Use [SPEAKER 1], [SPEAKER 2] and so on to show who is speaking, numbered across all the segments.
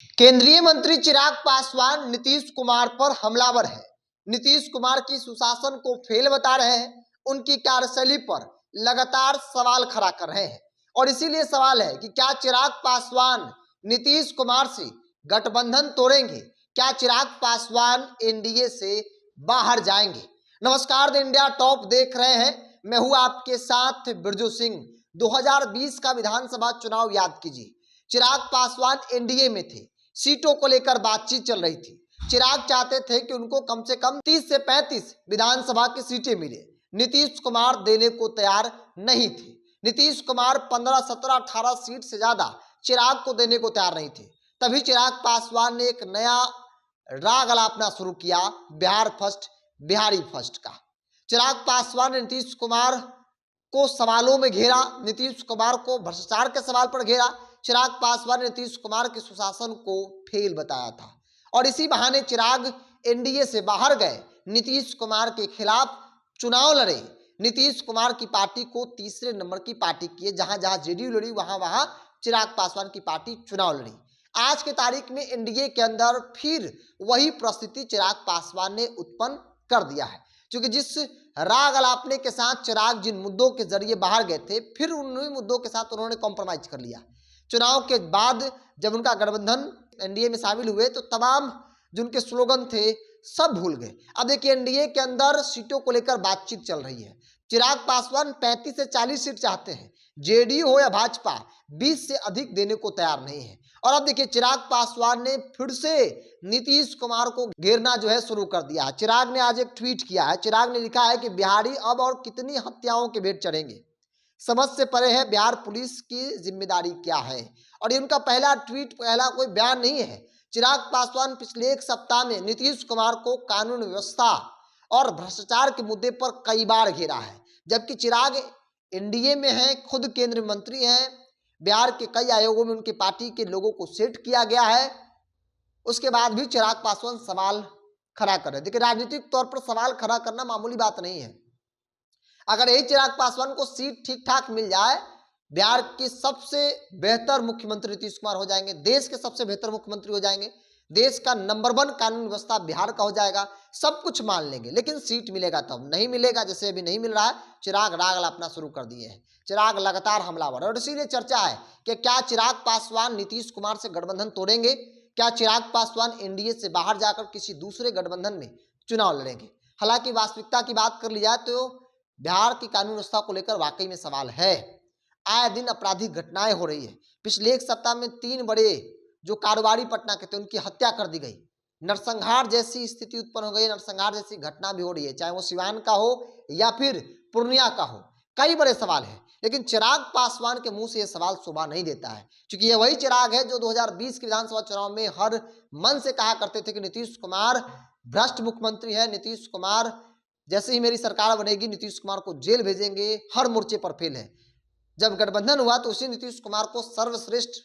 [SPEAKER 1] केंद्रीय मंत्री चिराग पासवान नीतीश कुमार पर हमलावर है। नीतीश कुमार की सुशासन को फेल बता रहे हैं, उनकी कार्यशैली पर लगातार सवाल खड़ा कर रहे हैं। और इसीलिए सवाल है कि क्या चिराग पासवान नीतीश कुमार से गठबंधन तोड़ेंगे? क्या चिराग पासवान एनडीए से बाहर जाएंगे? नमस्कार, द इंडिया टॉप देख रहे हैं, मैं हूं आपके साथ बिरजू सिंह। 2020 का विधानसभा चुनाव याद कीजिए, चिराग पासवान एनडीए में थे, सीटों को लेकर बातचीत चल रही थी। चिराग चाहते थे कि उनको कम से कम 30 से 35 विधानसभा की सीटें मिले। नीतीश कुमार देने को तैयार नहीं थे। नीतीश कुमार 15, 17, 18 सीट से ज्यादा चिराग को देने को तैयार नहीं थे। तभी चिराग पासवान ने एक नया राग अलापना शुरू किया, बिहार फर्स्ट, बिहारी फर्स्ट का। चिराग पासवान ने नीतीश कुमार को सवालों में घेरा, नीतीश कुमार को भ्रष्टाचार के सवाल पर घेरा। चिराग पासवान ने नीतीश कुमार के सुशासन को फेल बताया था और इसी बहाने चिराग एनडीए से बाहर गए, नीतीश कुमार के खिलाफ चुनाव लड़े। नीतीश कुमार की पार्टी को तीसरे नंबर की पार्टी किए, जहां जहां जेडीयू लड़ी वहां वहां चिराग पासवान की पार्टी चुनाव लड़ी। आज के तारीख में एनडीए के अंदर फिर वही परिस्थिति चिराग पासवान ने उत्पन्न कर दिया है, क्योंकि जिस राग अलापने के साथ चिराग जिन मुद्दों के जरिए बाहर गए थे, फिर उन्हीं मुद्दों के साथ उन्होंने कॉम्प्रोमाइज कर लिया। चुनाव के बाद जब उनका गठबंधन एनडीए में शामिल हुए तो तमाम जो उनके स्लोगन थे सब भूल गए। अब देखिए, एनडीए के अंदर सीटों को लेकर बातचीत चल रही है। चिराग पासवान 35 से 40 सीट चाहते हैं, जेडीयू हो या भाजपा 20 से अधिक देने को तैयार नहीं है। और अब देखिए, चिराग पासवान ने फिर से नीतीश कुमार को घेरना जो है शुरू कर दिया है। चिराग ने आज एक ट्वीट किया है। चिराग ने लिखा है कि बिहारी अब और कितनी हत्याओं के भेंट चढ़ेंगे, समझ से परे है बिहार पुलिस की जिम्मेदारी क्या है। और ये उनका पहला ट्वीट, पहला कोई बयान नहीं है। चिराग पासवान पिछले एक सप्ताह में नीतीश कुमार को कानून व्यवस्था और भ्रष्टाचार के मुद्दे पर कई बार घेरा है, जबकि चिराग एनडीए में है, खुद केंद्रीय मंत्री हैं, बिहार के कई आयोगों में उनकी पार्टी के लोगों को सेट किया गया है। उसके बाद भी चिराग पासवान सवाल खड़ा कर रहे हैं। देखिए, राजनीतिक तौर पर सवाल खड़ा करना मामूली बात नहीं है। अगर यही चिराग पासवान को सीट ठीक ठाक मिल जाए, बिहार के सबसे बेहतर मुख्यमंत्री नीतीश कुमार हो जाएंगे, देश के सबसे बेहतर मुख्यमंत्री हो जाएंगे, देश का नंबर 1 कानून व्यवस्था बिहार का हो जाएगा, सब कुछ मान लेंगे। लेकिन सीट मिलेगा तब, नहीं मिलेगा, जैसे अभी नहीं मिल रहा है। चिराग राग अलापना शुरू कर दिए हैं, चिराग लगातार हमलावर। और इसीलिए चर्चा है कि क्या चिराग पासवान नीतीश कुमार से गठबंधन तोड़ेंगे? क्या चिराग पासवान एनडीए से बाहर जाकर किसी दूसरे गठबंधन में चुनाव लड़ेंगे? हालांकि वास्तविकता की बात कर ली जाए तो बिहार की कानून व्यवस्था को लेकर वाकई में सवाल है। आए दिन आपराधिक घटनाएं हो रही है। पिछले एक सप्ताह में 3 बड़े जो कारोबारी पटना के थे, उनकी हत्या कर दी गई। नरसंहार जैसी स्थिति उत्पन्न हो गई, नरसंहार जैसी घटना भी हो रही है, चाहे वो सिवान का हो या फिर पूर्णिया का हो। कई बड़े सवाल हैं, लेकिन चिराग पासवान के मुंह से यह सवाल शोभा नहीं देता है, क्योंकि ये वही चिराग है जो 2020 के विधानसभा चुनाव में हर मन से कहा करते थे कि नीतीश कुमार भ्रष्ट मुख्यमंत्री है, नीतीश कुमार जैसे ही मेरी सरकार बनेगी नीतीश कुमार को जेल भेजेंगे, हर मोर्चे पर फेल है। जब गठबंधन हुआ तो उसी नीतीश कुमार को सर्वश्रेष्ठ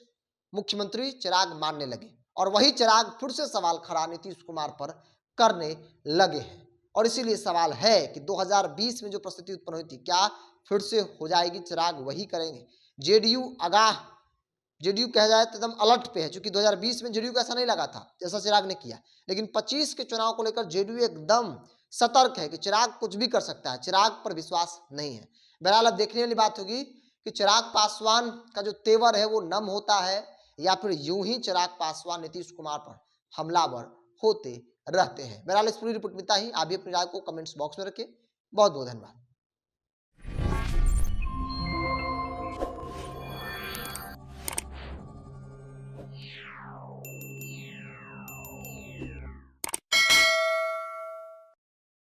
[SPEAKER 1] मुख्यमंत्री चिराग मानने लगे, और वही चिराग फिर से सवाल खड़ा नीतीश कुमार पर करने लगे हैं। और इसीलिए सवाल है कि 2020 में जो परिस्थिति उत्पन्न हुई थी, क्या फिर से हो जाएगी? चिराग वही करेंगे? जेडीयू आगाह, जेडीयू कहा जाए तो एकदम अलर्ट पे है, क्योंकि 2020 में जेडीयू को ऐसा नहीं लगा था जैसा चिराग ने किया, लेकिन 25 के चुनाव को लेकर जेडीयू एकदम सतर्क है कि चिराग कुछ भी कर सकता है, चिराग पर विश्वास नहीं है। बहरहाल अब देखने वाली बात होगी कि चिराग पासवान का जो तेवर है वो नम होता है, या फिर यूं ही चिराग पासवान नीतीश कुमार पर हमलावर होते रहते हैं। बहरहाल इस पूरी रिपोर्ट में इतना ही। आप भी अपनी राय को कमेंट्स बॉक्स में रखें। बहुत बहुत धन्यवाद।